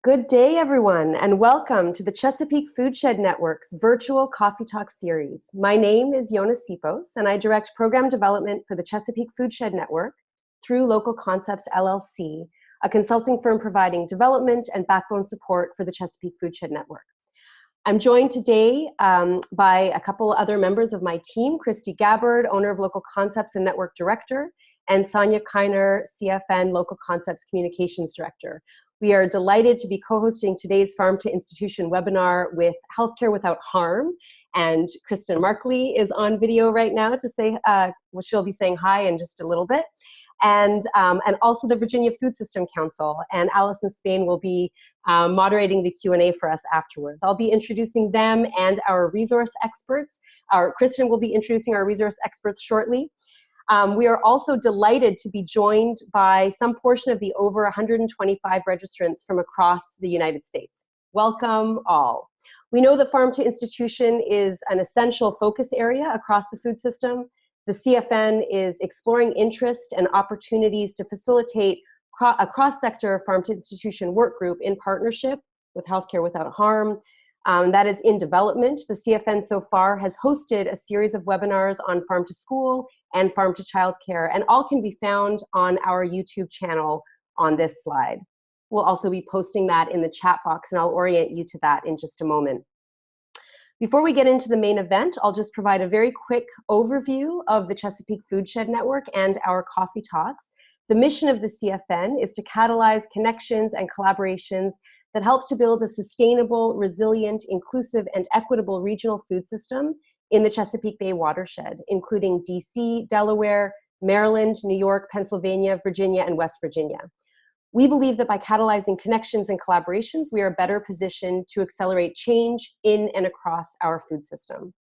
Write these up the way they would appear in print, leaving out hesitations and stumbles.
Good day, everyone, and welcome to the Chesapeake Food Shed Network's virtual Coffee Talk series. My name is Yona Sipos, and I direct program development for the Chesapeake Food Shed Network through Local Concepts LLC, a consulting firm providing development and backbone support for the Chesapeake Food Shed Network. I'm joined today by a couple other members of my team, Christy Gabbard, owner of Local Concepts and Network Director, and Sonia Kiner, CFN Local Concepts Communications Director. We are delighted to be co-hosting today's Farm to Institution webinar with Healthcare Without Harm. And Kristen Markley is on video right now to say, she'll be saying hi in just a little bit. And also the Virginia Food System Council. And Allison Spain will be moderating the Q&A for us afterwards. I'll be introducing them and our resource experts. Kristen will be introducing our resource experts shortly. We are also delighted to be joined by some portion of the over 125 registrants from across the United States. Welcome all. We know that farm to institution is an essential focus area across the food system. The CFN is exploring interest and opportunities to facilitate a cross-sector farm to institution work group in partnership with Healthcare Without Harm. That is in development. The CFN so far has hosted a series of webinars on farm to school and farm to childcare, and all can be found on our YouTube channel on this slide. We'll also be posting that in the chat box, and I'll orient you to that in just a moment. Before we get into the main event, I'll just provide a very quick overview of the Chesapeake Food Shed Network and our coffee talks. The mission of the CFN is to catalyze connections and collaborations that help to build a sustainable, resilient, inclusive, and equitable regional food system in the Chesapeake Bay watershed, including DC, Delaware, Maryland, New York, Pennsylvania, Virginia, and West Virginia. We believe that by catalyzing connections and collaborations, we are better positioned to accelerate change in and across our food system.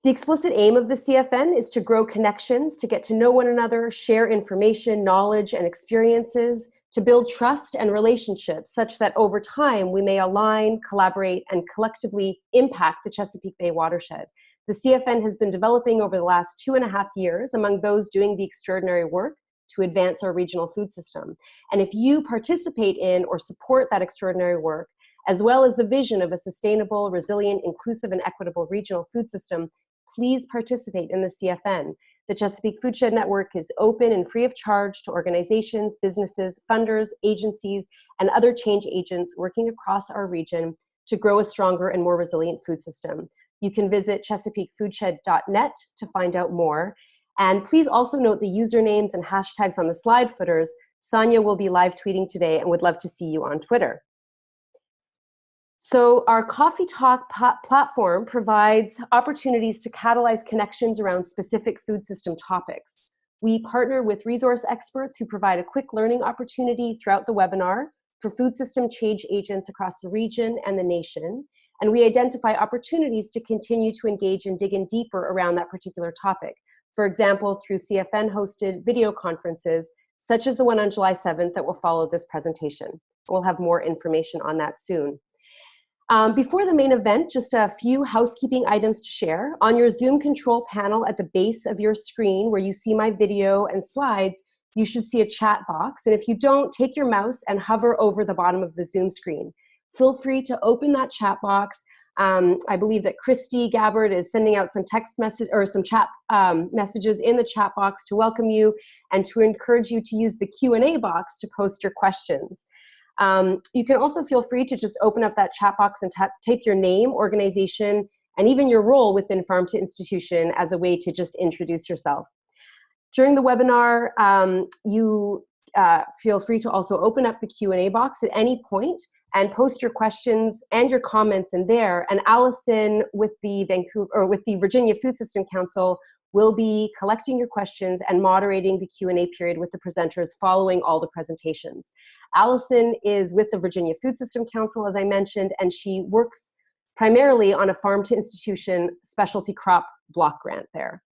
The explicit aim of the CFN is to grow connections, to get to know one another, share information, knowledge, and experiences, to build trust and relationships such that over time we may align, collaborate, and collectively impact the Chesapeake Bay watershed. The CFN has been developing over the last 2.5 years among those doing the extraordinary work to advance our regional food system. And if you participate in or support that extraordinary work, as well as the vision of a sustainable, resilient, inclusive, and equitable regional food system, please participate in the CFN. The Chesapeake Food Shed Network is open and free of charge to organizations, businesses, funders, agencies, and other change agents working across our region to grow a stronger and more resilient food system. You can visit chesapeakefoodshed.net to find out more. And please also note the usernames and hashtags on the slide footers. Sonia will be live tweeting today and would love to see you on Twitter. So our Coffee Talk platform provides opportunities to catalyze connections around specific food system topics. We partner with resource experts who provide a quick learning opportunity throughout the webinar for food system change agents across the region and the nation. And we identify opportunities to continue to engage and dig in deeper around that particular topic. For example, through CFN-hosted video conferences, such as the one on July 7th that will follow this presentation. We'll have more information on that soon. Before the main event, just a few housekeeping items to share. On your Zoom control panel at the base of your screen where you see my video and slides, you should see a chat box. And if you don't, take your mouse and hover over the bottom of the Zoom screen. Feel free to open that chat box. I believe that Christy Gabbard is sending out some text message or some chat messages in the chat box to welcome you and to encourage you to use the Q&A box to post your questions. You can also feel free to just open up that chat box and type your name, organization, and even your role within Farm to Institution as a way to just introduce yourself. During the webinar, you feel free to also open up the Q&A box at any point and post your questions and your comments in there. And Allison with the Virginia Food System Council will be collecting your questions and moderating the Q&A period with the presenters following all the presentations. Allison is with the Virginia Food System Council, as I mentioned, and she works primarily on a farm to institution specialty crop block grant there.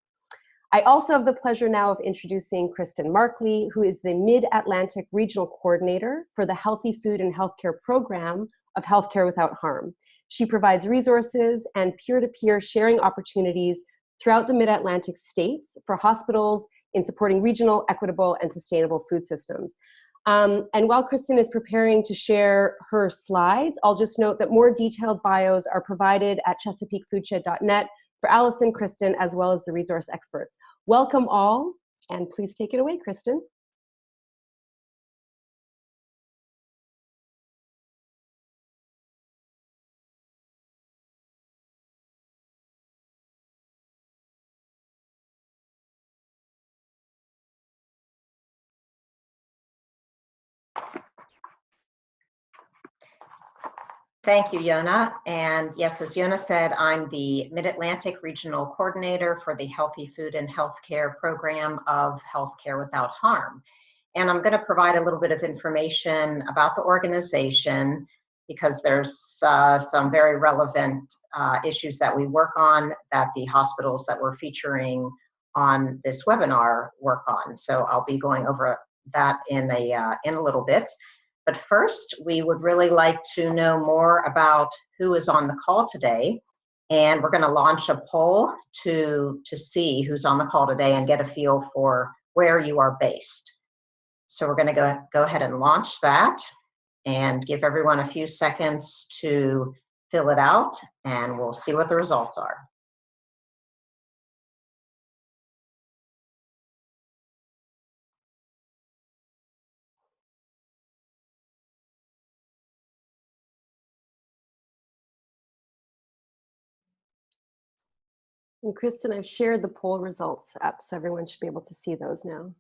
I also have the pleasure now of introducing Kristen Markley, who is the Mid-Atlantic Regional Coordinator for the Healthy Food and Healthcare Program of Healthcare Without Harm. She provides resources and peer-to-peer sharing opportunities throughout the Mid-Atlantic states for hospitals in supporting regional, equitable, and sustainable food systems. And while Kristen is preparing to share her slides, I'll just note that more detailed bios are provided at ChesapeakeFoodshed.net for Allison, Kristen, as well as the resource experts. Welcome all, and please take it away, Kristen. Thank you, Yona. And yes, as Yona said, I'm the Mid-Atlantic Regional Coordinator for the Healthy Food and Healthcare Program of Healthcare Without Harm. And I'm going to provide a little bit of information about the organization because there's some very relevant issues that we work on that the hospitals that we're featuring on this webinar work on. So I'll be going over that in a little bit. But first, we would really like to know more about who is on the call today. And we're going to launch a poll to see who's on the call today and get a feel for where you are based. So we're going to go ahead and launch that and give everyone a few seconds to fill it out, and we'll see what the results are. And Kristen, I've shared the poll results up, so everyone should be able to see those now.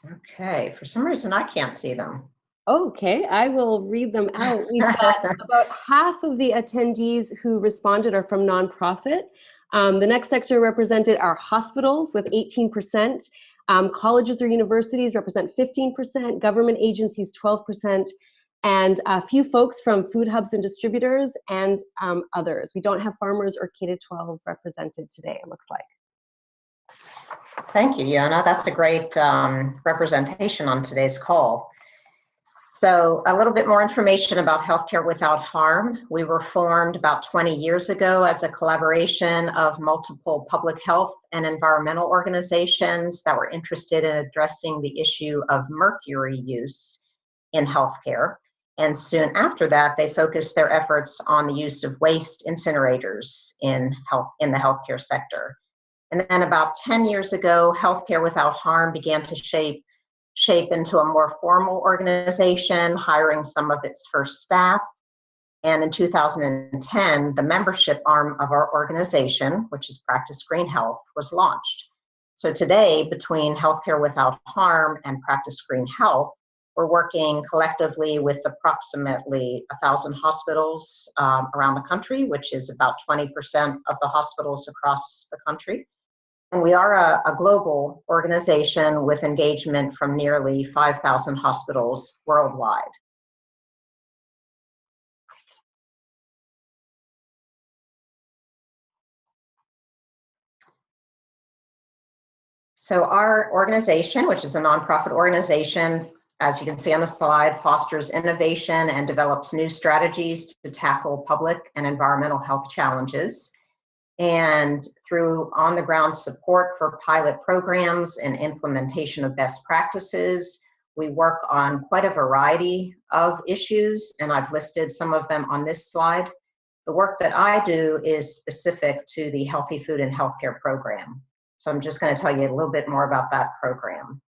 Okay, for some reason I can't see them. Okay, I will read them out. We've got about half of the attendees who responded are from nonprofit. The next sector represented are hospitals with 18%, colleges or universities represent 15%, government agencies 12%, and a few folks from food hubs and distributors and others. We don't have farmers or K-12 represented today, it looks like. Thank you, Yona. That's a great representation on today's call. So a little bit more information about Healthcare Without Harm. We were formed about 20 years ago as a collaboration of multiple public health and environmental organizations that were interested in addressing the issue of mercury use in healthcare. And soon after that, they focused their efforts on the use of waste incinerators in the healthcare sector. And then about 10 years ago, Healthcare Without Harm began to shape into a more formal organization, hiring some of its first staff. And in 2010, the membership arm of our organization, which is Practice Green Health, was launched. So today, between Healthcare Without Harm and Practice Green Health, we're working collectively with approximately 1,000 hospitals around the country, which is about 20% of the hospitals across the country. And we are a global organization with engagement from nearly 5,000 hospitals worldwide. So our organization, which is a nonprofit organization, as you can see on the slide, fosters innovation and develops new strategies to tackle public and environmental health challenges. And through on-the-ground support for pilot programs and implementation of best practices, we work on quite a variety of issues, and I've listed some of them on this slide. The work that I do is specific to the Healthy Food and Healthcare Program. So I'm just going to tell you a little bit more about that program.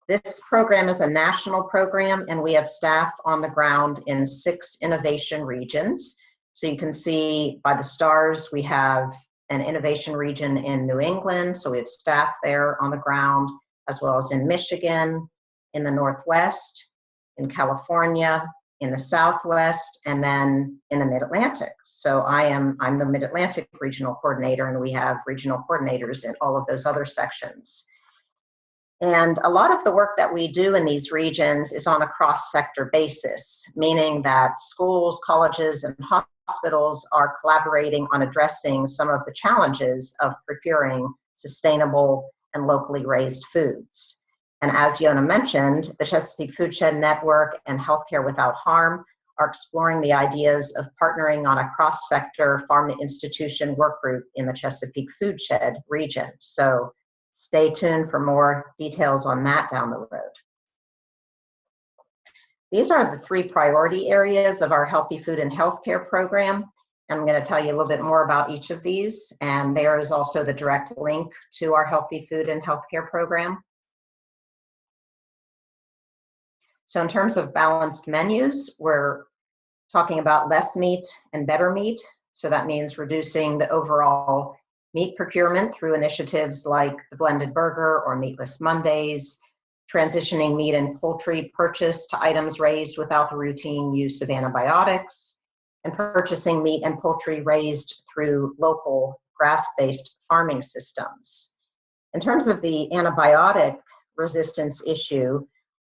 This program is a national program, and we have staff on the ground in 6 innovation regions. So you can see by the stars, we have an innovation region in New England. So we have staff there on the ground, as well as in Michigan, in the Northwest, in California, in the Southwest, and then in the Mid-Atlantic. So I'm the Mid-Atlantic Regional Coordinator, and we have regional coordinators in all of those other sections. And a lot of the work that we do in these regions is on a cross-sector basis, meaning that schools, colleges, and hospitals are collaborating on addressing some of the challenges of procuring sustainable and locally raised foods. And as Yona mentioned, the Chesapeake Foodshed Network and Healthcare Without Harm are exploring the ideas of partnering on a cross-sector farm-to-institution work group in the Chesapeake Foodshed region. So stay tuned for more details on that down the road. These are the 3 priority areas of our Healthy Food and Healthcare program. And I'm going to tell you a little bit more about each of these. And there is also the direct link to our Healthy Food and Healthcare program. So in terms of balanced menus, we're talking about less meat and better meat. So that means reducing the overall meat procurement through initiatives like the Blended Burger or Meatless Mondays, transitioning meat and poultry purchase to items raised without the routine use of antibiotics, and purchasing meat and poultry raised through local grass-based farming systems. In terms of the antibiotic resistance issue,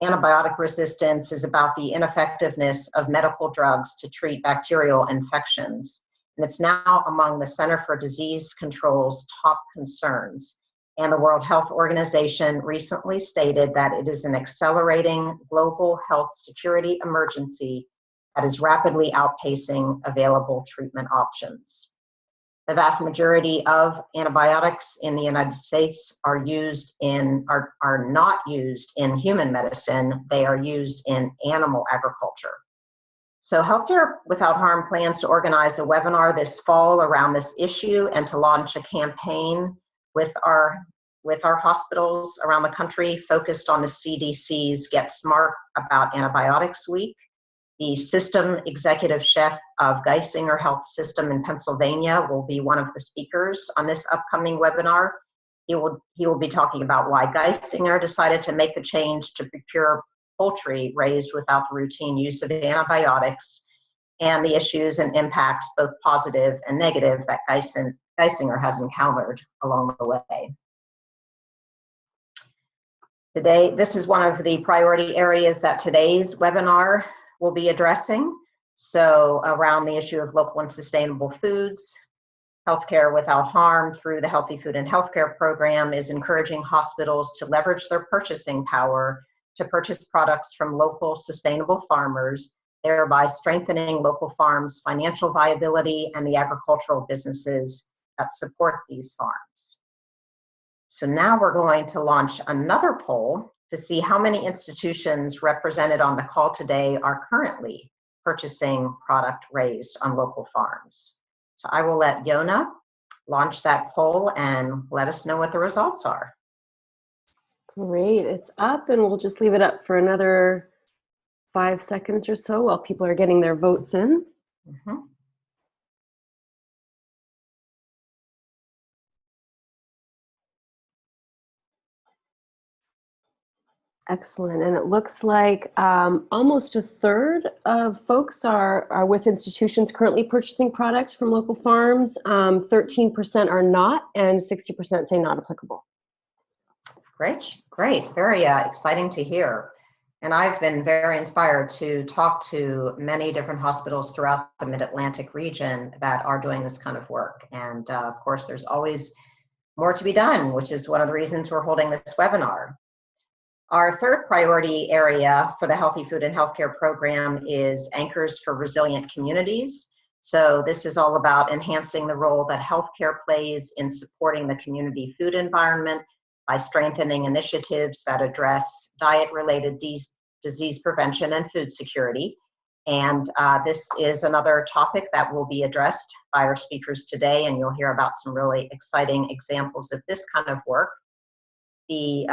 antibiotic resistance is about the ineffectiveness of medical drugs to treat bacterial infections. And it's now among the Center for Disease Control's top concerns. And the World Health Organization recently stated that it is an accelerating global health security emergency that is rapidly outpacing available treatment options. The vast majority of antibiotics in the United States are not used in human medicine. They are used in animal agriculture. So Healthcare Without Harm plans to organize a webinar this fall around this issue and to launch a campaign with our hospitals around the country focused on the CDC's Get Smart About Antibiotics Week. The system executive chef of Geisinger Health System in Pennsylvania will be one of the speakers on this upcoming webinar. He will be talking about why Geisinger decided to make the change to procure poultry raised without the routine use of antibiotics, and the issues and impacts, both positive and negative, that Geisinger has encountered along the way. Today, this is one of the priority areas that today's webinar will be addressing. So around the issue of local and sustainable foods, Healthcare Without Harm through the Healthy Food and Healthcare program is encouraging hospitals to leverage their purchasing power to purchase products from local sustainable farmers, thereby strengthening local farms' financial viability and the agricultural businesses that support these farms. So now we're going to launch another poll to see how many institutions represented on the call today are currently purchasing product raised on local farms. So I will let Yona launch that poll and let us know what the results are. Great, it's up, and we'll just leave it up for another 5 seconds or so while people are getting their votes in. Mm-hmm. Excellent, and it looks like almost a third of folks are with institutions currently purchasing products from local farms. 13% are not, and 60% say not applicable. Great, very exciting to hear. And I've been very inspired to talk to many different hospitals throughout the Mid-Atlantic region that are doing this kind of work. And of course, there's always more to be done, which is one of the reasons we're holding this webinar. Our third priority area for the Healthy Food and Healthcare program is Anchors for Resilient Communities. So this is all about enhancing the role that healthcare plays in supporting the community food environment by strengthening initiatives that address diet-related disease prevention and food security. And this is another topic that will be addressed by our speakers today, and you'll hear about some really exciting examples of this kind of work. The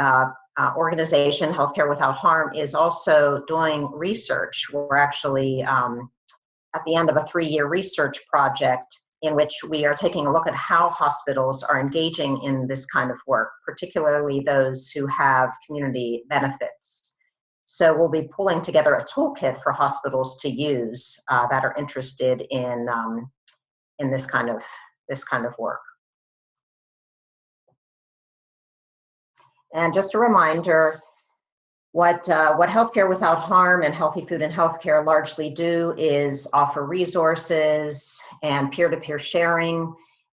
organization, Healthcare Without Harm, is also doing research. We're actually at the end of a 3-year research project in which we are taking a look at how hospitals are engaging in this kind of work, particularly those who have community benefits. So we'll be pulling together a toolkit for hospitals to use that are interested in this kind of work. And just a reminder, what Healthcare Without Harm and Healthy Food and Healthcare largely do is offer resources and peer-to-peer sharing.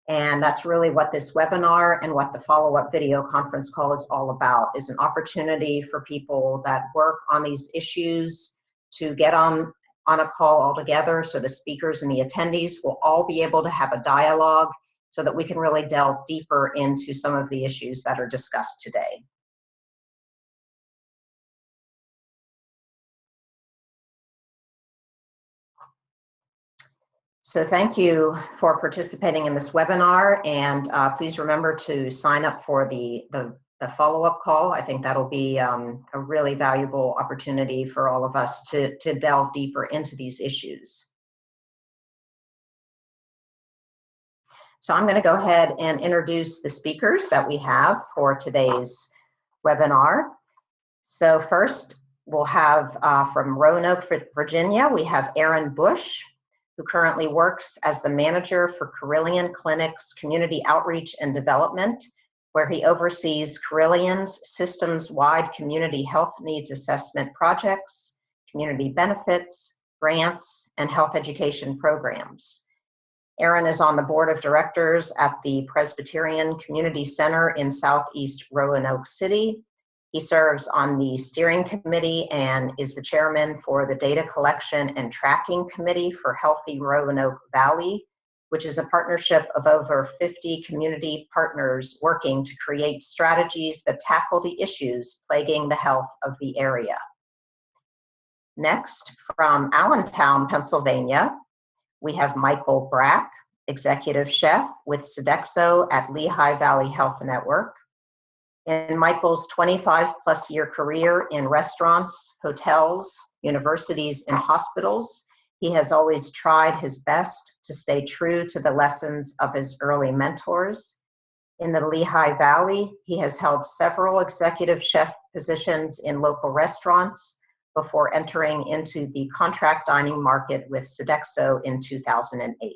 And that's really what this webinar and what the follow-up video conference call is all about, is an opportunity for people that work on these issues to get on a call all together. So the speakers and the attendees will all be able to have a dialogue so that we can really delve deeper into some of the issues that are discussed today. So thank you for participating in this webinar, and please remember to sign up for the follow-up call. I think that'll be a really valuable opportunity for all of us to delve deeper into these issues. So I'm going to go ahead and introduce the speakers that we have for today's webinar. So first, we'll have from Roanoke, Virginia, we have Erin Boush, who currently works as the manager for Carilion Clinic's Community Outreach and Development, where he oversees Carilion's systems-wide community health needs assessment projects, community benefits, grants, and health education programs. Erin is on the board of directors at the Presbyterian Community Center in Southeast Roanoke City. He serves on the steering committee and is the chairman for the Data Collection and Tracking Committee for Healthy Roanoke Valley, which is a partnership of over 50 community partners working to create strategies that tackle the issues plaguing the health of the area. Next, from Allentown, Pennsylvania, we have Michael Brack, executive chef with Sodexo at Lehigh Valley Health Network. In Michael's 25-plus year career in restaurants, hotels, universities, and hospitals, he has always tried his best to stay true to the lessons of his early mentors. In the Lehigh Valley, he has held several executive chef positions in local restaurants before entering into the contract dining market with Sodexo in 2008.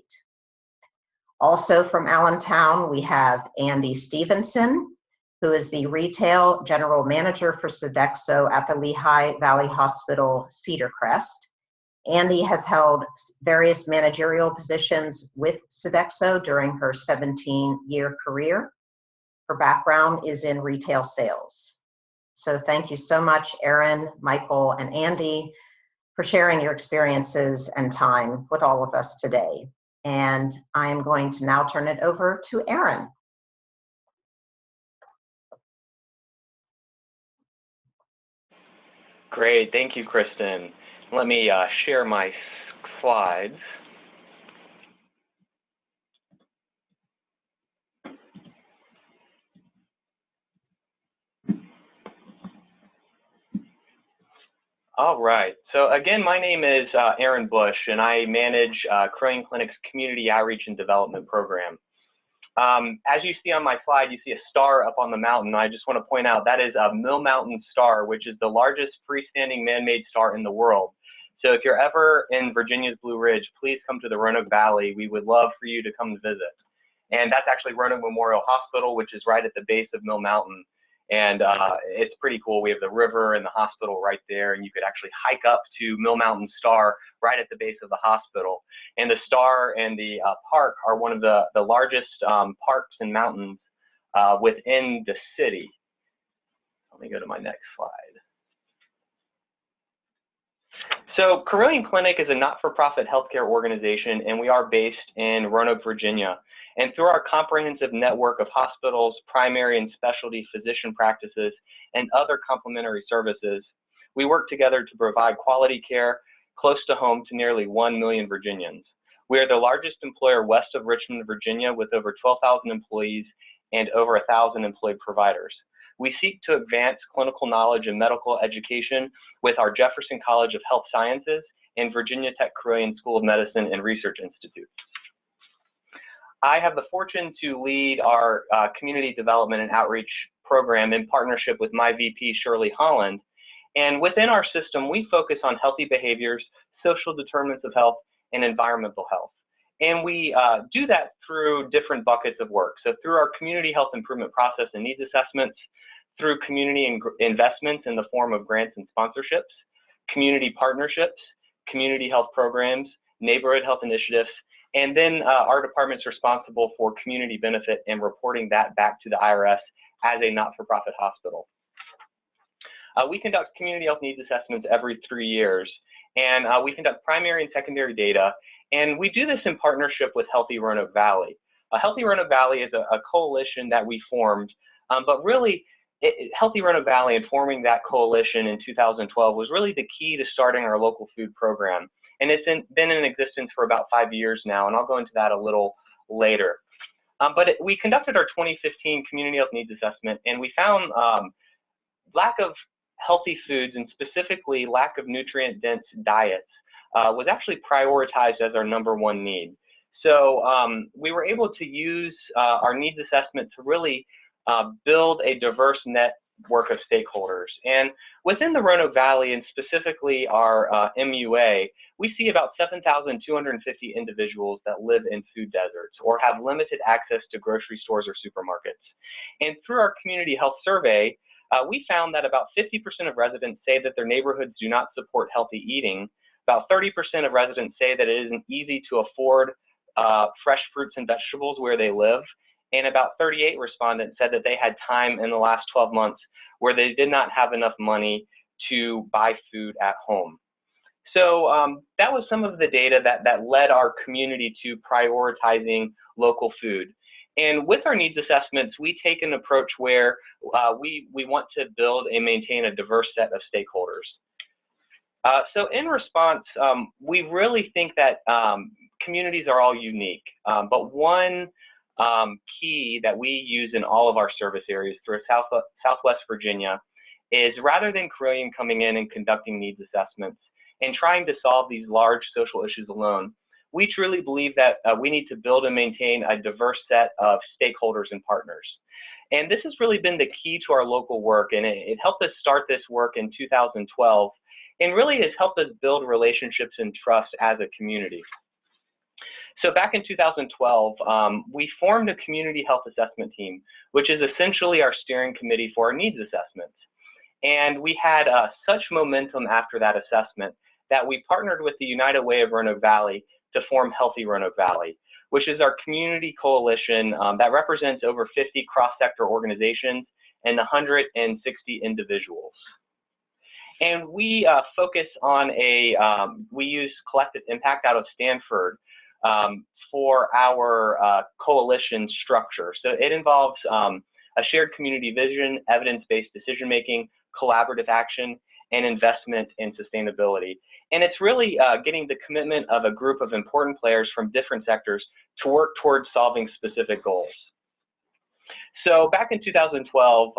Also from Allentown, we have Andy Stevenson, who is the retail general manager for Sodexo at the Lehigh Valley Hospital Cedar Crest. Andy has held various managerial positions with Sodexo during her 17-year career. Her background is in retail sales. So thank you so much, Erin, Michael, and Andy, for sharing your experiences and time with all of us today. And I am going to now turn it over to Erin. Great, thank you, Kristen. Let me share my slides. All right, so again, my name is Erin Boush, and I manage Carilion Clinic's Community Outreach and Development Program. As you see on my slide, you see a star up on the mountain. I just want to point out that is a Mill Mountain star, which is the largest freestanding man-made star in the world. So if you're ever in Virginia's Blue Ridge, please come to the Roanoke Valley. We would love for you to come and visit. And that's actually Roanoke Memorial Hospital, which is right at the base of Mill Mountain. And it's pretty cool. We have the river and the hospital right there, and you could actually hike up to Mill Mountain Star right at the base of the hospital. And the star and the park are one of the largest parks and mountains within the city. Let me go to my next slide. So Carilion Clinic is a not-for-profit healthcare organization, and we are based in Roanoke, Virginia. And through our comprehensive network of hospitals, primary and specialty physician practices, and other complementary services, we work together to provide quality care close to home to nearly 1 million Virginians. We are the largest employer west of Richmond, Virginia, with over 12,000 employees and over 1,000 employed providers. We seek to advance clinical knowledge and medical education with our Jefferson College of Health Sciences and Virginia Tech Carilion School of Medicine and Research Institute. I have the fortune to lead our community development and outreach program in partnership with my VP, Shirley Holland. And within our system, we focus on healthy behaviors, social determinants of health, and environmental health. And we do that through different buckets of work. So through our community health improvement process and needs assessments, through community investments in the form of grants and sponsorships, community partnerships, community health programs, neighborhood health initiatives, and then our department's responsible for community benefit and reporting that back to the IRS as a not-for-profit hospital. We conduct community health needs assessments every 3 years, and we conduct primary and secondary data, and we do this in partnership with Healthy Roanoke Valley. Healthy Roanoke Valley is a coalition that we formed, but really, Healthy Roanoke Valley and forming that coalition in 2012 was really the key to starting our local food program. and it's been in existence for about 5 years now, and I'll go into that a little later. We conducted our 2015 Community Health Needs Assessment, and we found lack of healthy foods, and specifically lack of nutrient-dense diets, was actually prioritized as our #1 need. So we were able to use our needs assessment to really build a diverse network of stakeholders. And within the Roanoke Valley, and specifically our MUA, we see about 7,250 individuals that live in food deserts or have limited access to grocery stores or supermarkets. And through our community health survey, we found that about 50% of residents say that their neighborhoods do not support healthy eating. About 30% of residents say that it isn't easy to afford fresh fruits and vegetables where they live. And about 38 respondents said that they had time in the last 12 months where they did not have enough money to buy food at home. So that was some of the data that led our community to prioritizing local food. And with our needs assessments, we take an approach where we want to build and maintain a diverse set of stakeholders. So in response, we really think that communities are all unique, but one key that we use in all of our service areas through Southwest Virginia is, rather than Carilion coming in and conducting needs assessments and trying to solve these large social issues alone, we truly believe that we need to build and maintain a diverse set of stakeholders and partners. And this has really been the key to our local work, and it helped us start this work in 2012, and really has helped us build relationships and trust as a community. So back in 2012, we formed a community health assessment team, which is essentially our steering committee for our needs assessments. And we had such momentum after that assessment that we partnered with the United Way of Roanoke Valley to form Healthy Roanoke Valley, which is our community coalition that represents over 50 cross-sector organizations and 160 individuals. And we focus on we use collective impact out of Stanford for our coalition structure. So it involves a shared community vision, evidence-based decision-making, collaborative action, and investment in sustainability. And it's really getting the commitment of a group of important players from different sectors to work towards solving specific goals. So back in 2012,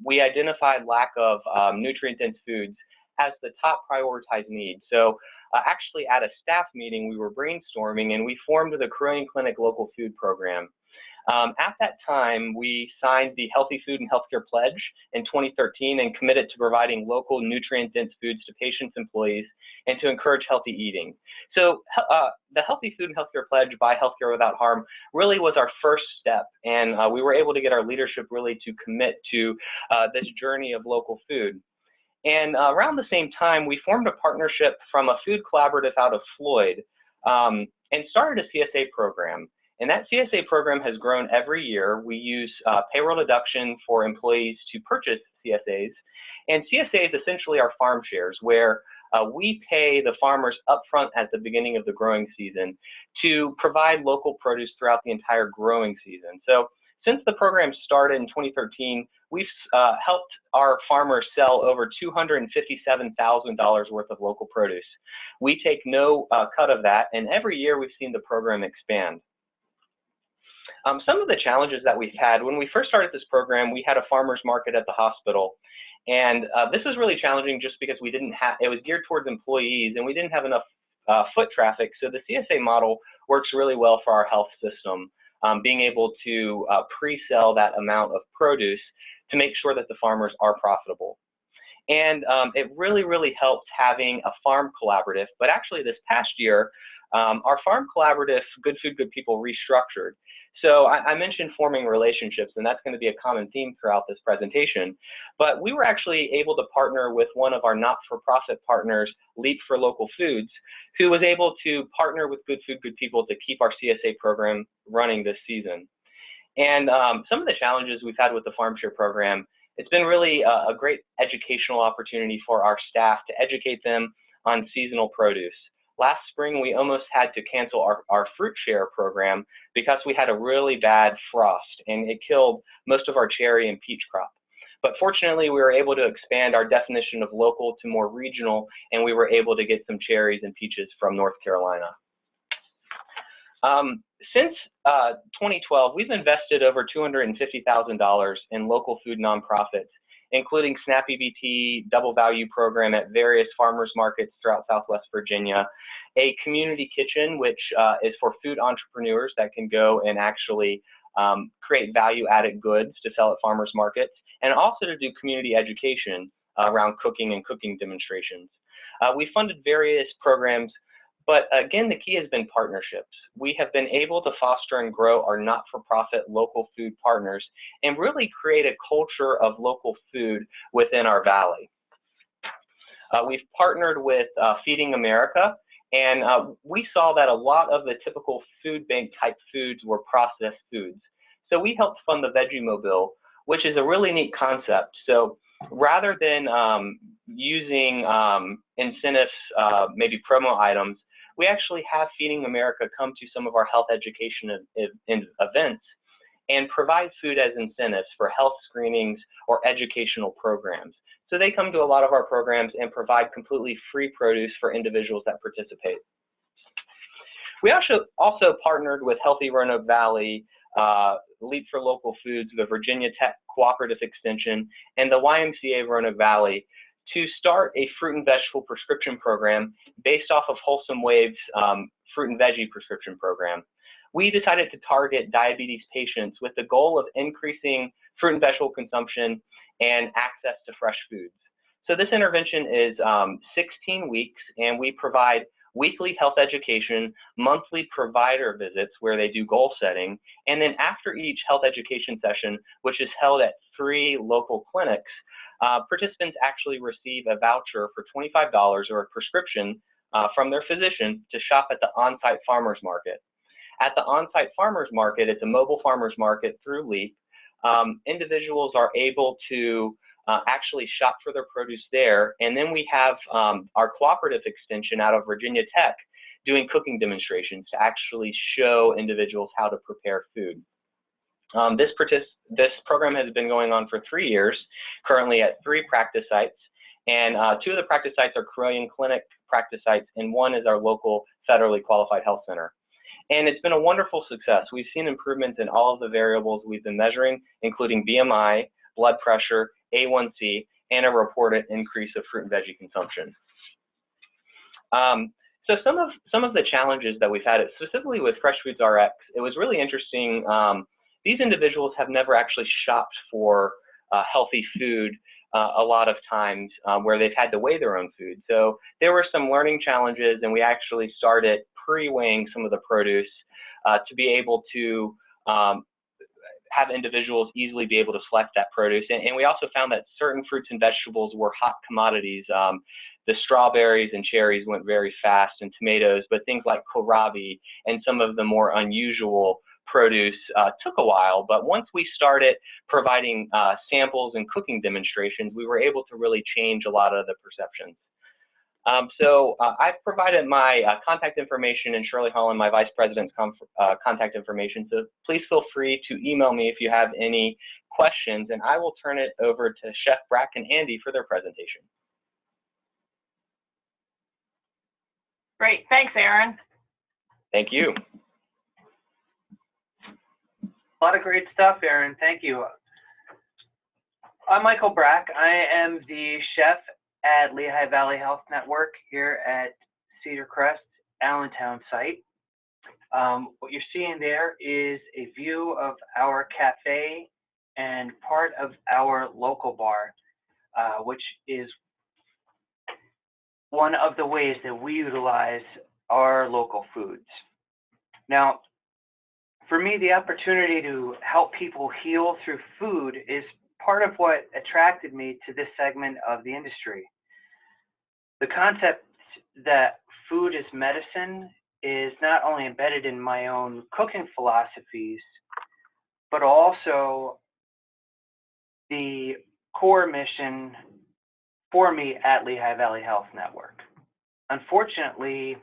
we identified lack of nutrient-dense foods as the top prioritized need. So actually at a staff meeting, we were brainstorming and we formed the Carilion Clinic Local Food Program. At that time, we signed the Healthy Food and Healthcare Pledge in 2013 and committed to providing local nutrient-dense foods to patients, employees, and to encourage healthy eating. So the Healthy Food and Healthcare Pledge by Healthcare Without Harm really was our first step, and we were able to get our leadership really to commit to this journey of local food. And around the same time, we formed a partnership from a food collaborative out of Floyd and started a CSA program. And that CSA program has grown every year. We use payroll deduction for employees to purchase CSAs. And CSA is essentially our farm shares, where we pay the farmers upfront at the beginning of the growing season to provide local produce throughout the entire growing season. So since the program started in 2013, we've helped our farmers sell over $257,000 worth of local produce. We take no cut of that, and every year we've seen the program expand. Some of the challenges that we've had, when we first started this program, we had a farmer's market at the hospital. And this was really challenging just because we didn't have, it was geared towards employees and we didn't have enough foot traffic. So the CSA model works really well for our health system, being able to pre-sell that amount of produce to make sure that the farmers are profitable. And it really, really helped having a farm collaborative. But actually this past year, our farm collaborative, Good Food, Good People, restructured. So I mentioned forming relationships, and that's going to be a common theme throughout this presentation. But we were actually able to partner with one of our not-for-profit partners, Leap for Local Foods, who was able to partner with Good Food, Good People to keep our CSA program running this season. And some of the challenges we've had with the Farm Share program, it's been really a great educational opportunity for our staff to educate them on seasonal produce. Last spring, we almost had to cancel our fruit share program because we had a really bad frost and it killed most of our cherry and peach crop. But fortunately, we were able to expand our definition of local to more regional, and we were able to get some cherries and peaches from North Carolina. Since 2012, we've invested over $250,000 in local food nonprofits, including SNAP EBT, Double Value Program at various farmers markets throughout Southwest Virginia, a community kitchen, which is for food entrepreneurs that can go and actually create value-added goods to sell at farmers markets, and also to do community education around cooking and cooking demonstrations. We funded various programs, but again, the key has been partnerships. We have been able to foster and grow our not-for-profit local food partners and really create a culture of local food within our valley. We've partnered with Feeding America, and we saw that a lot of the typical food bank type foods were processed foods. So we helped fund the Vegemobile, which is a really neat concept. So rather than using incentives, maybe promo items, we actually have Feeding America come to some of our health education events and provide food as incentives for health screenings or educational programs. So they come to a lot of our programs and provide completely free produce for individuals that participate. We also partnered with Healthy Roanoke Valley, Leap for Local Foods, the Virginia Tech Cooperative Extension, and the YMCA Roanoke Valley to start a fruit and vegetable prescription program based off of Wholesome Waves' fruit and veggie prescription program. We decided to target diabetes patients with the goal of increasing fruit and vegetable consumption and access to fresh foods. So this intervention is 16 weeks, and we provide weekly health education, monthly provider visits where they do goal setting, and then after each health education session, which is held at 3 local clinics, participants actually receive a voucher for $25 or a prescription from their physician to shop at the on-site farmers market. At the on-site farmers market, it's a mobile farmers market through LEAP. Individuals are able to actually shop for their produce there, and then we have our cooperative extension out of Virginia Tech doing cooking demonstrations to actually show individuals how to prepare food. This program has been going on for 3 years, currently at 3 practice sites, and 2 of the practice sites are Carilion Clinic practice sites, and 1 is our local federally qualified health center. And it's been a wonderful success. We've seen improvements in all of the variables we've been measuring, including BMI, blood pressure, A1C, and a reported increase of fruit and veggie consumption. So some of the challenges that we've had, specifically with Fresh Foods RX, it was really interesting. These individuals have never actually shopped for healthy food a lot of times where they've had to weigh their own food. So there were some learning challenges, and we actually started pre-weighing some of the produce to be able to have individuals easily be able to select that produce. And we also found that certain fruits and vegetables were hot commodities. The strawberries and cherries went very fast, and tomatoes, but things like kohlrabi and some of the more unusual produce took a while. But once we started providing samples and cooking demonstrations, we were able to really change a lot of the perceptions. So I've provided my contact information, and Shirley Holland, my vice president's contact information. So please feel free to email me if you have any questions, and I will turn it over to Chef Brack and Andy for their presentation. Great, thanks, Aaron. Thank you. A lot of great stuff, Aaron. Thank you. I'm Michael Brack. I am the chef at Lehigh Valley Health Network here at Cedar Crest, Allentown site. What you're seeing there is a view of our cafe and part of our local bar, which is one of the ways that we utilize our local foods. Now, for me, the opportunity to help people heal through food is part of what attracted me to this segment of the industry. The concept that food is medicine is not only embedded in my own cooking philosophies, but also the core mission for me at Lehigh Valley Health Network. Unfortunately,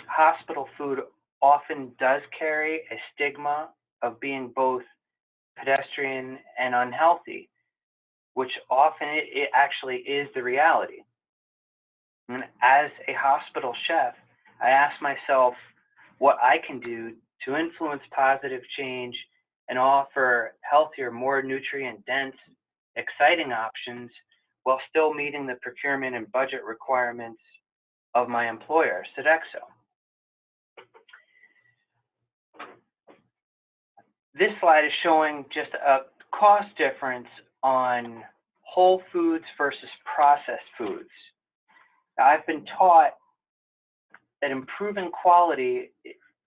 hospital food often does carry a stigma of being both pedestrian and unhealthy, which often it actually is the reality. And as a hospital chef, I ask myself what I can do to influence positive change and offer healthier, more nutrient-dense, exciting options while still meeting the procurement and budget requirements of my employer, Sodexo. This slide is showing just a cost difference on whole foods versus processed foods. Now, I've been taught that improving quality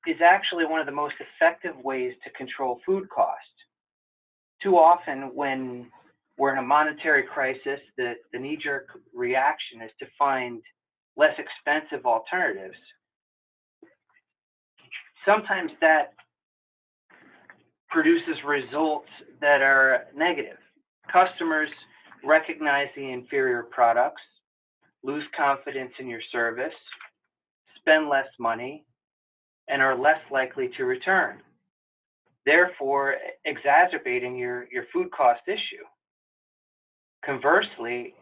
is actually one of the most effective ways to control food cost. Too often when we're in a monetary crisis, the knee-jerk reaction is to find less expensive alternatives. Sometimes that produces results that are negative. Customers recognize the inferior products, lose confidence in your service, spend less money, and are less likely to return, therefore exacerbating your food cost issue. Conversely,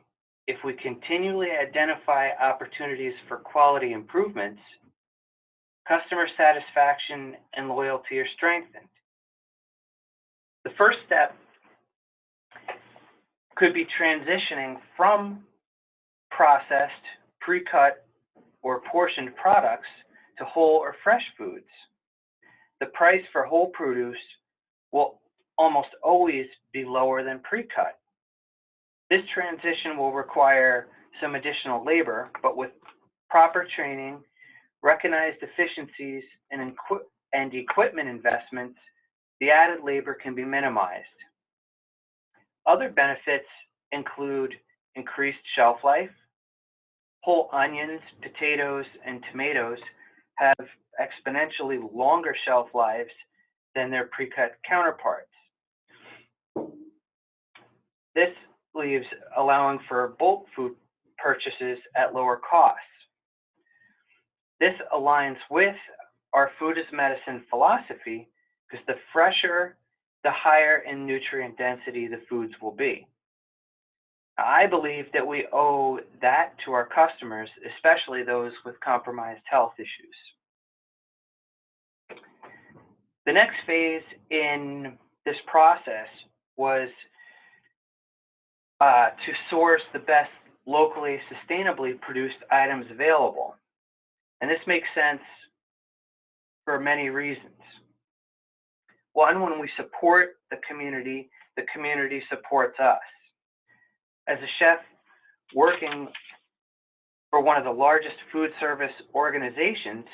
if we continually identify opportunities for quality improvements, customer satisfaction and loyalty are strengthened. The first step could be transitioning from processed, pre-cut, or portioned products to whole or fresh foods. The price for whole produce will almost always be lower than pre-cut. This transition will require some additional labor, but with proper training, recognized efficiencies, and equipment investments, the added labor can be minimized. Other benefits include increased shelf life. Whole onions, potatoes, and tomatoes have exponentially longer shelf lives than their pre-cut counterparts. This leaves allowing for bulk food purchases at lower costs. This aligns with our food as medicine philosophy because the fresher, the higher in nutrient density the foods will be. I believe that we owe that to our customers, especially those with compromised health issues. The next phase in this process was to source the best locally sustainably produced items available. And this makes sense for many reasons. One, when we support the community supports us. As a chef working for one of the largest food service organizations,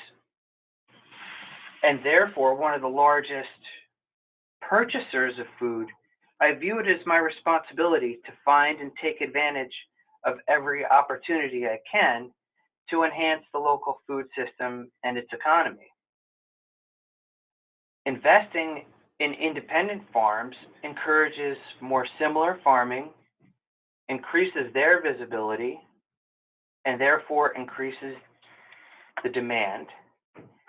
and therefore one of the largest purchasers of food, I view it as my responsibility to find and take advantage of every opportunity I can to enhance the local food system and its economy. Investing in independent farms encourages more similar farming, increases their visibility, and therefore increases the demand.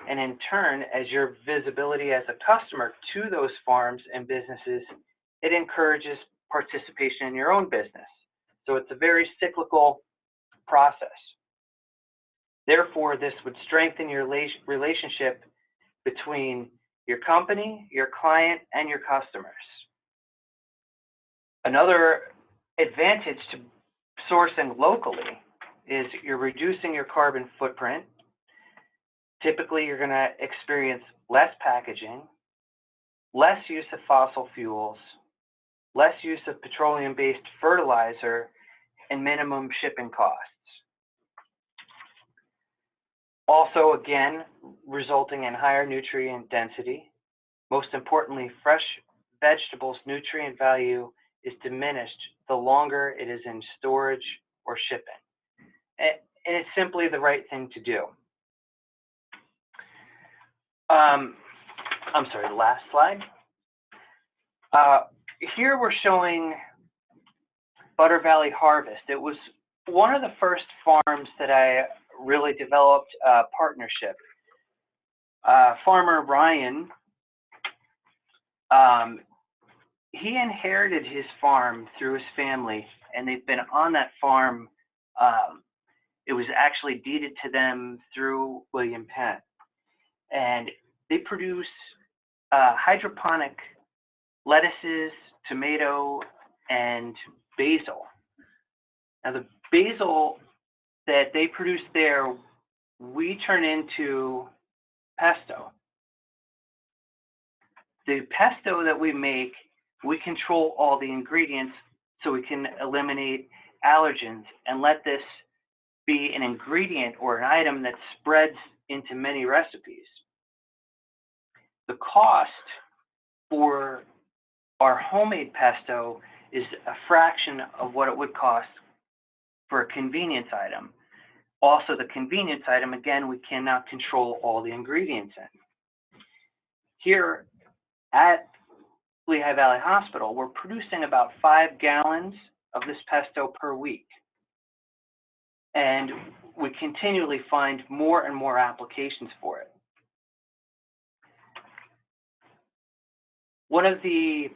And in turn, as your visibility as a customer to those farms and businesses, it encourages participation in your own business. So it's a very cyclical process. Therefore, this would strengthen your relationship between your company, your client, and your customers. Another advantage to sourcing locally is you're reducing your carbon footprint. Typically, you're going to experience less packaging, less use of fossil fuels, less use of petroleum-based fertilizer, and minimum shipping costs. Also, again, resulting in higher nutrient density. Most importantly, fresh vegetables' nutrient value is diminished the longer it is in storage or shipping. And it's simply the right thing to do. I'm sorry, the last slide. Here we're showing Butter Valley Harvest. It was one of the first farms that I really developed a partnership. Farmer Ryan, he inherited his farm through his family, and they've been on that farm. It was actually deeded to them through William Penn. And they produce hydroponic lettuces, tomato, and basil. Now, the basil that they produce there, we turn into pesto. The pesto that we make, we control all the ingredients so we can eliminate allergens and let this be an ingredient or an item that spreads into many recipes. The cost for our homemade pesto is a fraction of what it would cost for a convenience item. Also, the convenience item, again, we cannot control all the ingredients in. Here at Lehigh Valley Hospital, we're producing about 5 gallons of this pesto per week. And we continually find more and more applications for it. One of the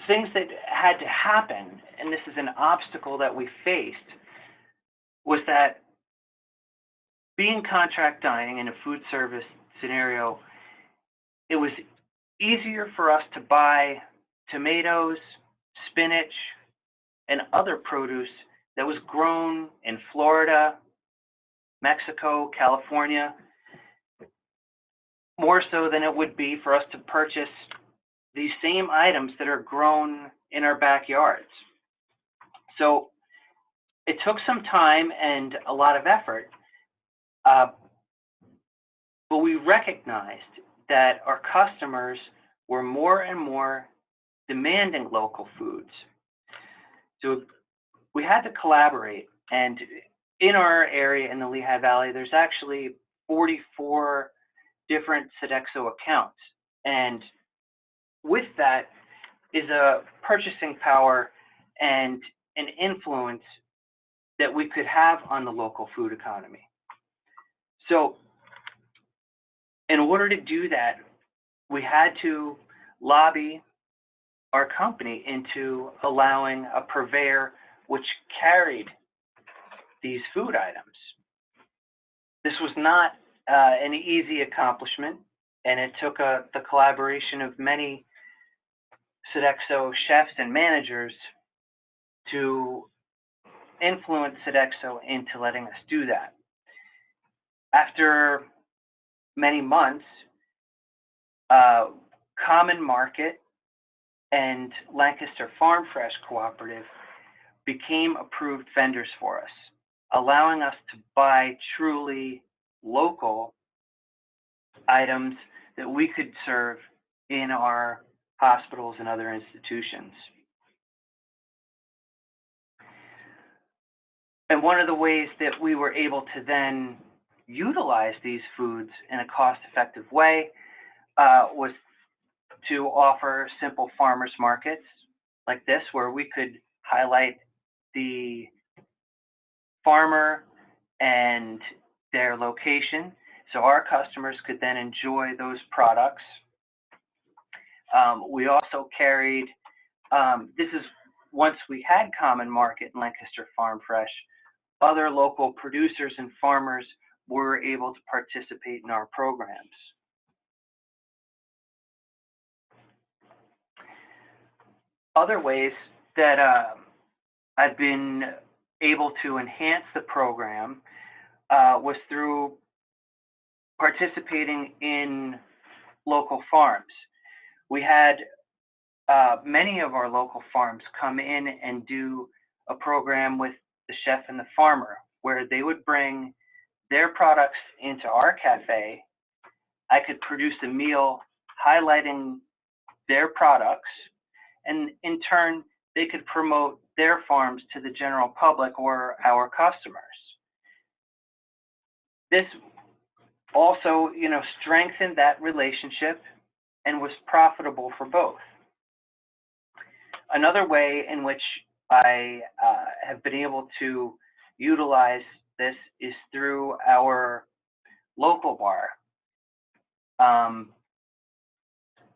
things that had to happen, and this is an obstacle that we faced, was that being contract dining in a food service scenario, it was easier for us to buy tomatoes, spinach, and other produce that was grown in Florida, Mexico, California, more so than it would be for us to purchase these same items that are grown in our backyards. So it took some time and a lot of effort, but we recognized that our customers were more and more demanding local foods. So we had to collaborate, and in our area in the Lehigh Valley, there's actually 44 different Sodexo accounts, and with that is a purchasing power and an influence that we could have on the local food economy. So in order to do that, we had to lobby our company into allowing a purveyor which carried these food items. This was not an easy accomplishment, and it took the collaboration of many Sodexo chefs and managers to influence Sodexo into letting us do that. After many months, Common Market and Lancaster Farm Fresh Cooperative became approved vendors for us, allowing us to buy truly local items that we could serve in our hospitals and other institutions. And one of the ways that we were able to then utilize these foods in a cost-effective way was to offer simple farmers markets like this, where we could highlight the farmer and their location, so our customers could then enjoy those products. We also carried, this is once we had Common Market and Lancaster Farm Fresh, other local producers and farmers were able to participate in our programs. Other ways that I've been able to enhance the program was through participating in local farms. We had many of our local farms come in and do a program with the chef and the farmer, where they would bring their products into our cafe. I could produce a meal highlighting their products, and in turn, they could promote their farms to the general public or our customers. This also, strengthened that relationship and was profitable for both. Another way in which I have been able to utilize this is through our local bar.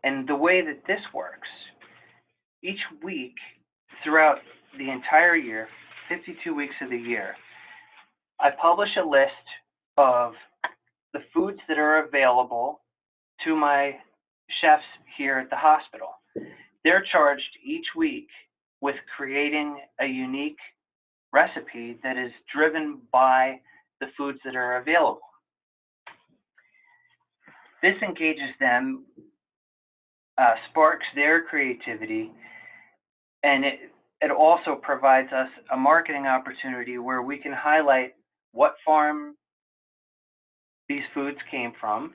And the way that this works, each week throughout the entire year, 52 weeks of the year, I publish a list of the foods that are available to my chefs here at the hospital. They're charged each week with creating a unique recipe that is driven by the foods that are available. This engages them, sparks their creativity, and it also provides us a marketing opportunity where we can highlight what farm these foods came from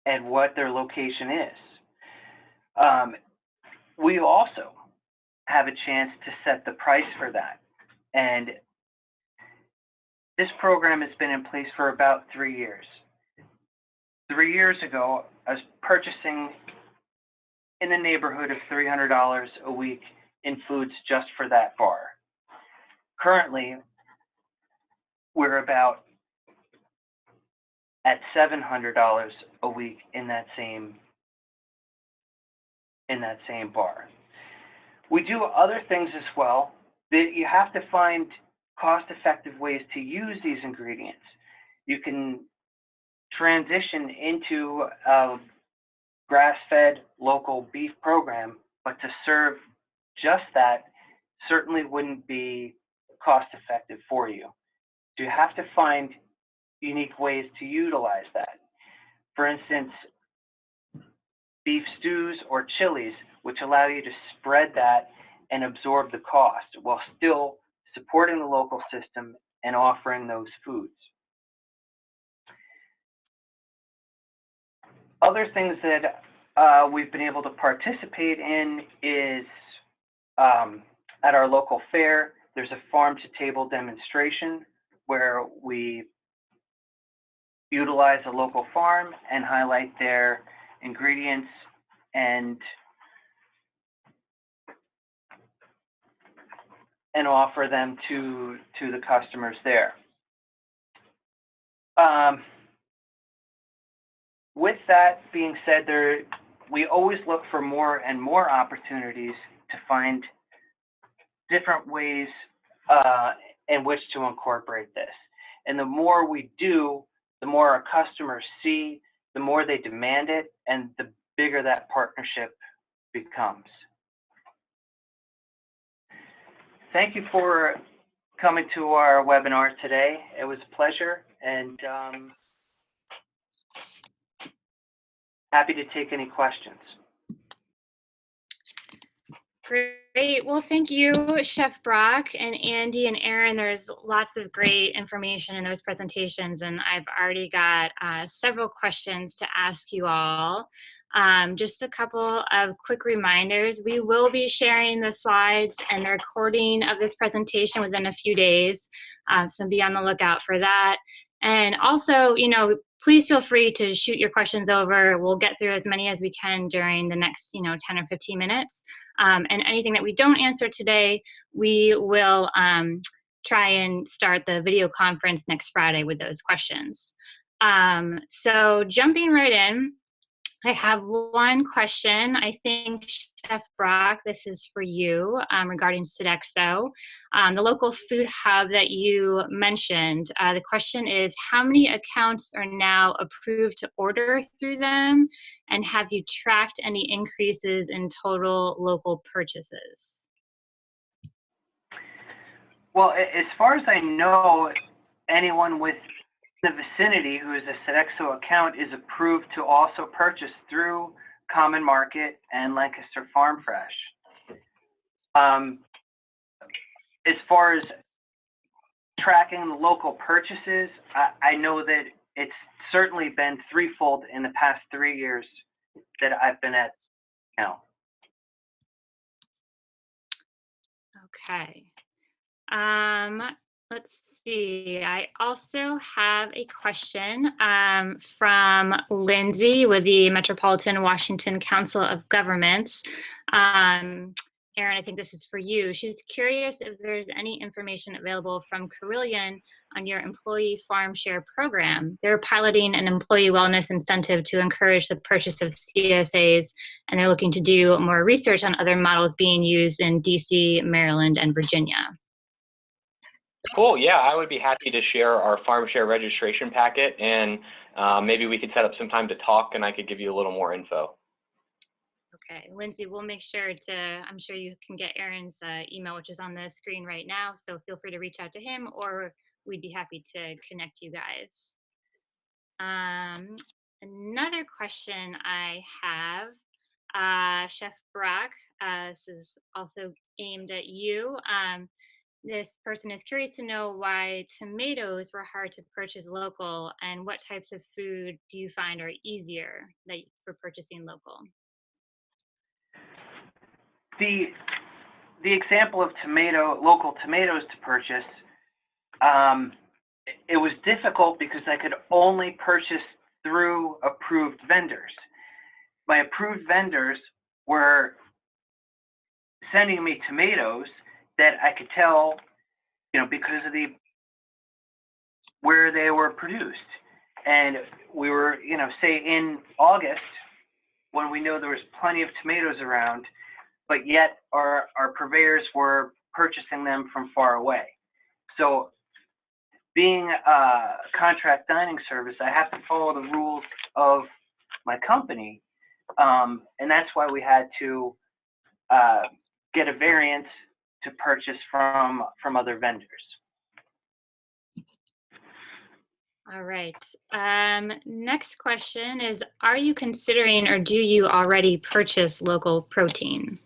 and what their location is. We also have a chance to set the price for that. And this program has been in place for about 3 years. 3 years ago, I was purchasing in the neighborhood of $300 a week in foods just for that bar. Currently, we're about at $700 a week in that same bar. We do other things as well, that you have to find cost-effective ways to use these ingredients. You can transition into a grass-fed local beef program, but to serve just that certainly wouldn't be cost-effective for you. So you have to find unique ways to utilize that. For instance, beef stews or chilies, which allow you to spread that and absorb the cost while still supporting the local system and offering those foods. Other things that we've been able to participate in is at our local fair, there's a farm-to-table demonstration where we utilize a local farm and highlight their ingredients and offer them to the customers there. With that being said, we always look for more and more opportunities to find different ways in which to incorporate this. And the more we do, the more our customers see, the more they demand it, and the bigger that partnership becomes. Thank you for coming to our webinar today. It was a pleasure, and happy to take any questions. Great. Well, thank you, Chef Brack and Andy and Aaron. There's lots of great information in those presentations, and I've already got several questions to ask you all. Just a couple of quick reminders. We will be sharing the slides and the recording of this presentation within a few days, so be on the lookout for that. And also, please feel free to shoot your questions over. We'll get through as many as we can during the next, 10 or 15 minutes. And anything that we don't answer today, we will try and start the video conference next Friday with those questions. So jumping right in, I have one question. I think, Chef Brack, this is for you regarding Sodexo. The local food hub that you mentioned, the question is, how many accounts are now approved to order through them? And have you tracked any increases in total local purchases? Well, as far as I know, anyone with the vicinity who is a Sodexo account is approved to also purchase through Common Market and Lancaster Farm Fresh. As far as tracking the local purchases, I know that it's certainly been threefold in the past 3 years that I've been at now. Okay. Let's see. I also have a question from Lindsay with the Metropolitan Washington Council of Governments. Erin, I think this is for you. She's curious if there's any information available from Carilion on your employee farm share program. They're piloting an employee wellness incentive to encourage the purchase of CSAs, and they're looking to do more research on other models being used in DC, Maryland, and Virginia. Cool. Yeah, I would be happy to share our farm share registration packet, and maybe we could set up some time to talk, and I could give you a little more info. Okay, Lindsay, we'll make sure to, I'm sure you can get Aaron's email, which is on the screen right now, so feel free to reach out to him, or we'd be happy to connect you guys. Another question I have, Chef Brack, this is also aimed at you. This person is curious to know why tomatoes were hard to purchase local, and what types of food do you find are easier for purchasing local? The example of local tomatoes to purchase, it was difficult because I could only purchase through approved vendors. My approved vendors were sending me tomatoes that I could tell, because of where they were produced. And we were, say in August, when we know there was plenty of tomatoes around, but yet our purveyors were purchasing them from far away. So being a contract dining service, I have to follow the rules of my company. And that's why we had to get a variance to purchase from other vendors. All right. Next question is, are you considering or do you already purchase local protein?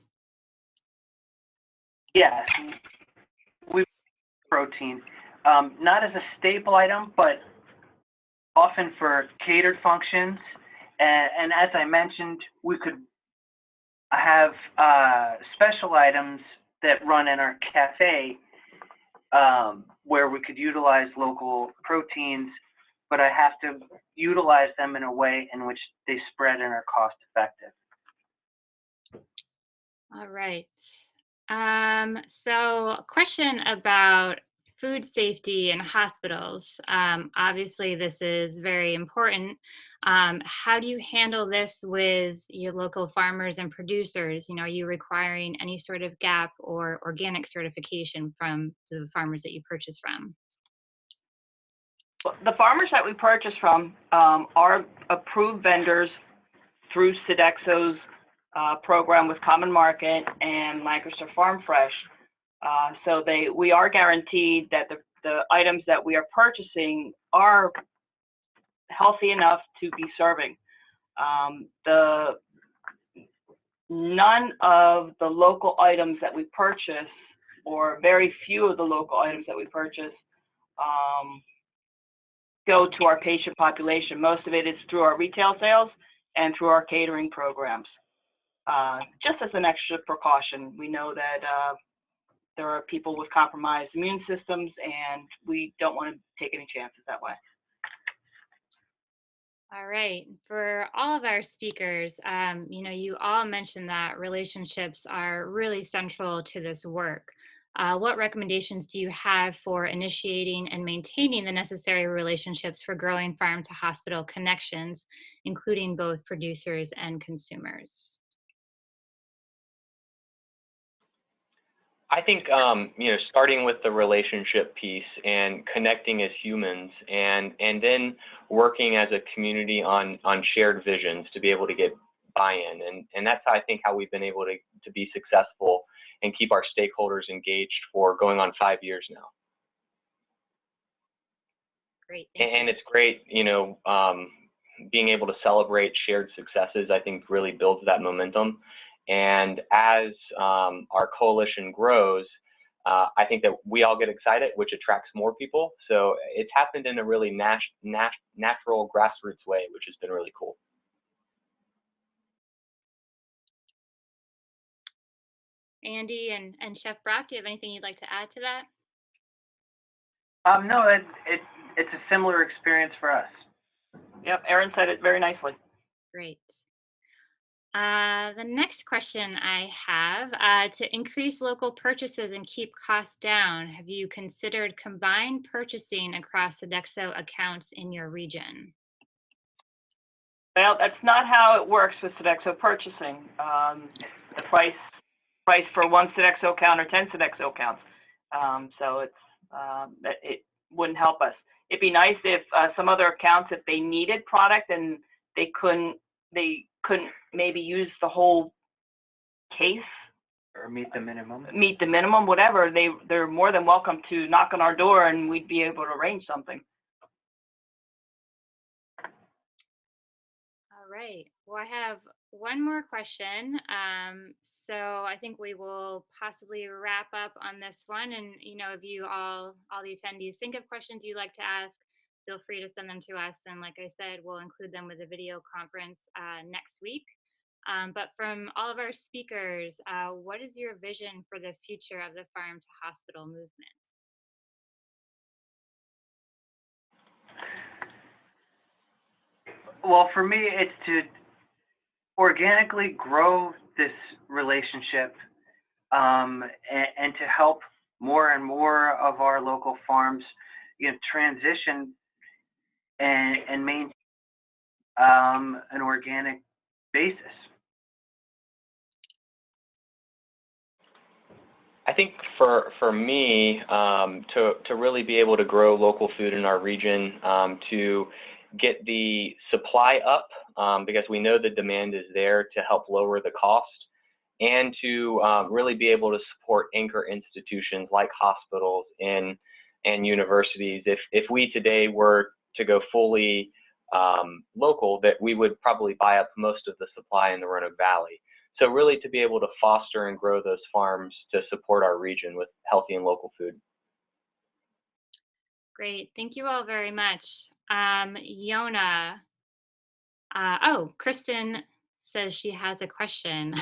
Yes, we protein, not as a staple item, but often for catered functions. And as I mentioned, we could have special items that run in our cafe where we could utilize local proteins, but I have to utilize them in a way in which they spread and are cost effective. All right. So a question about food safety in hospitals. Obviously, this is very important. How do you handle this with your local farmers and producers? Are you requiring any sort of GAP or organic certification from the farmers that you purchase from? The farmers that we purchase from are approved vendors through Sodexo's program with Common Market and Lancaster Farm Fresh. So we are guaranteed that the items that we are purchasing are healthy enough to be serving. None of the local items that we purchase, or very few of the local items that we purchase, go to our patient population. Most of it is through our retail sales and through our catering programs. Just as an extra precaution, we know that there are people with compromised immune systems, and we don't want to take any chances that way. All right. For all of our speakers, you all mentioned that relationships are really central to this work. What recommendations do you have for initiating and maintaining the necessary relationships for growing farm to hospital connections, including both producers and consumers? I think, starting with the relationship piece and connecting as humans, and then working as a community on shared visions to be able to get buy-in. And that's, I think, how we've been able to be successful and keep our stakeholders engaged for going on 5 years now. Great. And it's great, being able to celebrate shared successes, I think really builds that momentum. And as our coalition grows, I think that we all get excited, which attracts more people. So it's happened in a really natural grassroots way, which has been really cool. Andy and Chef Brack, do you have anything you'd like to add to that? No, it's a similar experience for us. Yep, Erin said it very nicely. Great. The next question I have, to increase local purchases and keep costs down, have you considered combined purchasing across Sodexo accounts in your region? Well, that's not how it works with Sodexo purchasing. The price for one Sodexo account or 10 Sodexo accounts. So it wouldn't help us. It'd be nice if some other accounts, if they needed product and they couldn't maybe use the whole case Or meet the minimum. Meet the minimum, whatever. They're more than welcome to knock on our door and we'd be able to arrange something. All right. Well, I have one more question. So I think we will possibly wrap up on this one. And, if you all the attendees think of questions you'd like to ask, feel free to send them to us. And like I said, we'll include them with a video conference next week. But from all of our speakers, what is your vision for the future of the farm to hospital movement? Well, for me, it's to organically grow this relationship and to help more and more of our local farms, transition and maintain an organic basis. I think for me, to really be able to grow local food in our region, to get the supply up, because we know the demand is there, to help lower the cost, and to really be able to support anchor institutions like hospitals and universities. If we today were to go fully local, that we would probably buy up most of the supply in the Roanoke Valley. So really to be able to foster and grow those farms to support our region with healthy and local food. Great. Thank you all very much. Yona, Kristen says she has a question.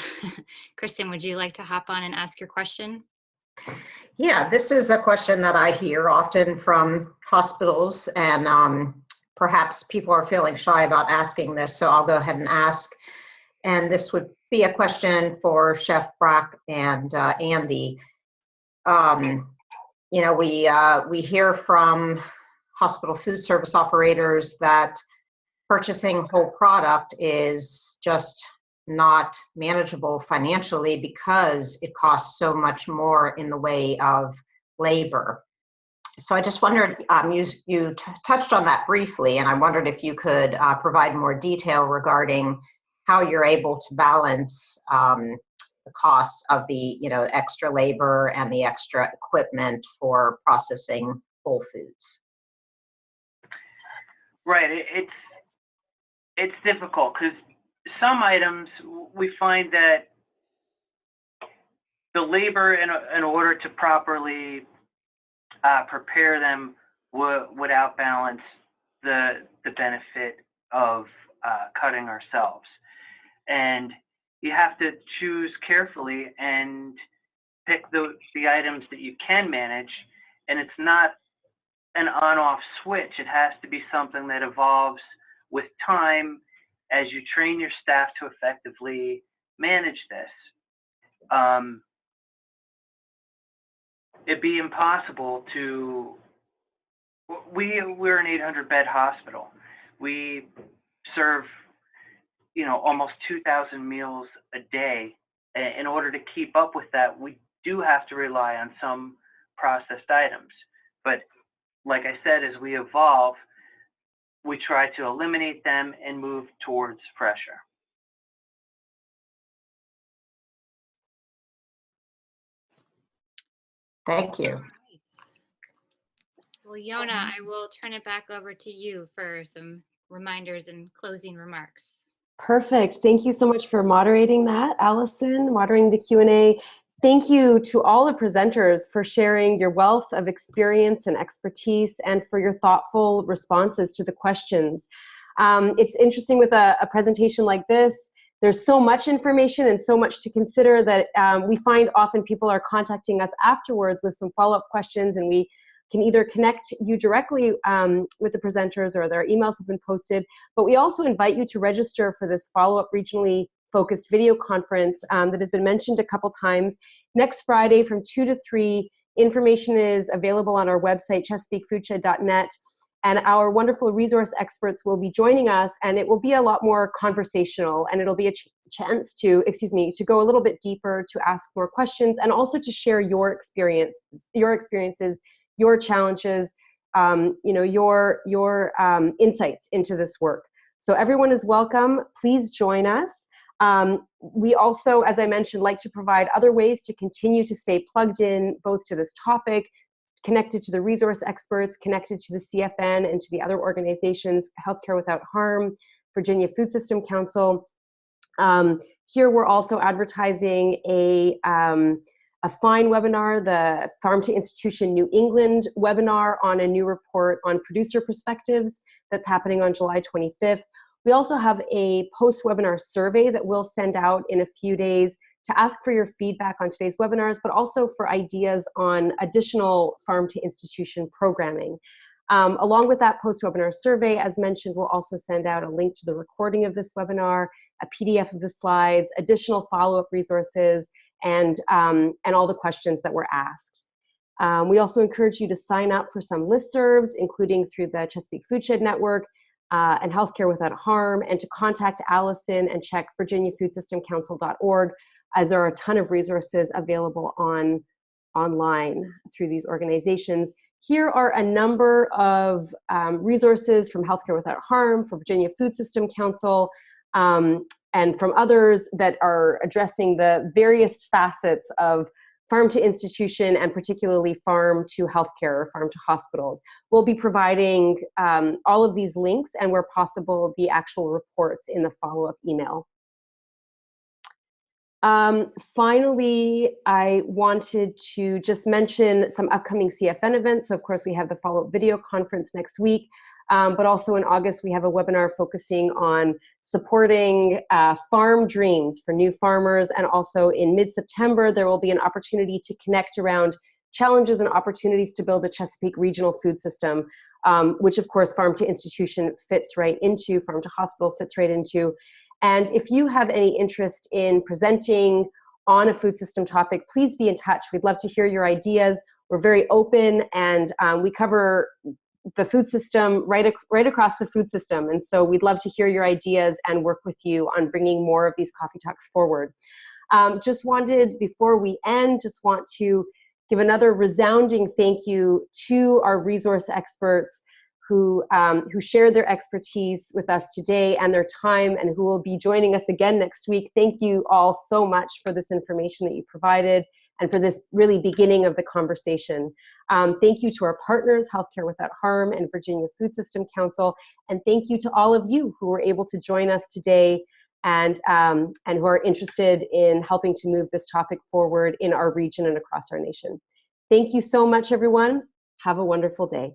Kristen, would you like to hop on and ask your question? Yeah, this is a question that I hear often from hospitals, and perhaps people are feeling shy about asking this, so I'll go ahead and ask. And this would be a question for Chef Brack and Andy. We hear from hospital food service operators that purchasing whole product is just not manageable financially because it costs so much more in the way of labor. So I just wondered, you touched on that briefly, and I wondered if you could provide more detail regarding how you're able to balance the costs of the extra labor and the extra equipment for processing whole foods. Right. It's difficult because some items we find that the labor in order to properly prepare them would outbalance the benefit of cutting ourselves. And you have to choose carefully and pick the items that you can manage. And it's not an on-off switch. It has to be something that evolves with time as you train your staff to effectively manage this. It'd be impossible to, we're an 800-bed hospital. We serve almost 2,000 meals a day. In order to keep up with that, we do have to rely on some processed items. But like I said, as we evolve, we try to eliminate them and move towards fresher. Thank you. Well, Yona, I will turn it back over to you for some reminders and closing remarks. Perfect. Thank you so much for moderating that, Allison, moderating the Q&A. Thank you to all the presenters for sharing your wealth of experience and expertise and for your thoughtful responses to the questions. It's interesting with a presentation like this, there's so much information and so much to consider that we find often people are contacting us afterwards with some follow-up questions, and we can either connect you directly with the presenters or their emails have been posted, but we also invite you to register for this follow-up regionally focused video conference that has been mentioned a couple times. Next Friday from 2 to 3, information is available on our website, chesapeakefoodshed.net. And our wonderful resource experts will be joining us, and it will be a lot more conversational, and it'll be a chance to, to go a little bit deeper, to ask more questions, and also to share your experiences, your challenges, your insights into this work. So everyone is welcome. Please join us. We also, as I mentioned, like to provide other ways to continue to stay plugged in, both to this topic, connected to the resource experts, connected to the CFN and to the other organizations, Healthcare Without Harm, Virginia Food System Council. Here we're also advertising a fine webinar, the Farm to Institution New England webinar on a new report on producer perspectives that's happening on July 25th. We also have a post-webinar survey that we'll send out in a few days to ask for your feedback on today's webinars, but also for ideas on additional farm to institution programming. Along with that post-webinar survey, as mentioned, we'll also send out a link to the recording of this webinar, a PDF of the slides, additional follow-up resources, and all the questions that were asked. We also encourage you to sign up for some listservs, including through the Chesapeake Foodshed Network and Healthcare Without Harm, and to contact Allison and check virginiafoodsystemcouncil.org, as there are a ton of resources available online through these organizations. Here are a number of resources from Healthcare Without Harm, from Virginia Food System Council, and from others that are addressing the various facets of farm to institution, and particularly farm to healthcare or farm to hospitals. We'll be providing all of these links, and where possible, the actual reports in the follow-up email. Finally, I wanted to just mention some upcoming CFN events. So of course we have the follow-up video conference next week, but also in August we have a webinar focusing on supporting farm dreams for new farmers. And also in mid-September, there will be an opportunity to connect around challenges and opportunities to build a Chesapeake regional food system, which of course farm to institution fits right into, farm to hospital fits right into. And if you have any interest in presenting on a food system topic, please be in touch. We'd love to hear your ideas. We're very open, and we cover the food system right across the food system. And so we'd love to hear your ideas and work with you on bringing more of these coffee talks forward. Just wanted, before we end, just want to give another resounding thank you to our resource experts who shared their expertise with us today and their time, and who will be joining us again next week. Thank you all so much for this information that you provided and for this really beginning of the conversation. Thank you to our partners, Healthcare Without Harm and Virginia Food System Council, and thank you to all of you who were able to join us today and who are interested in helping to move this topic forward in our region and across our nation. Thank you so much, everyone. Have a wonderful day.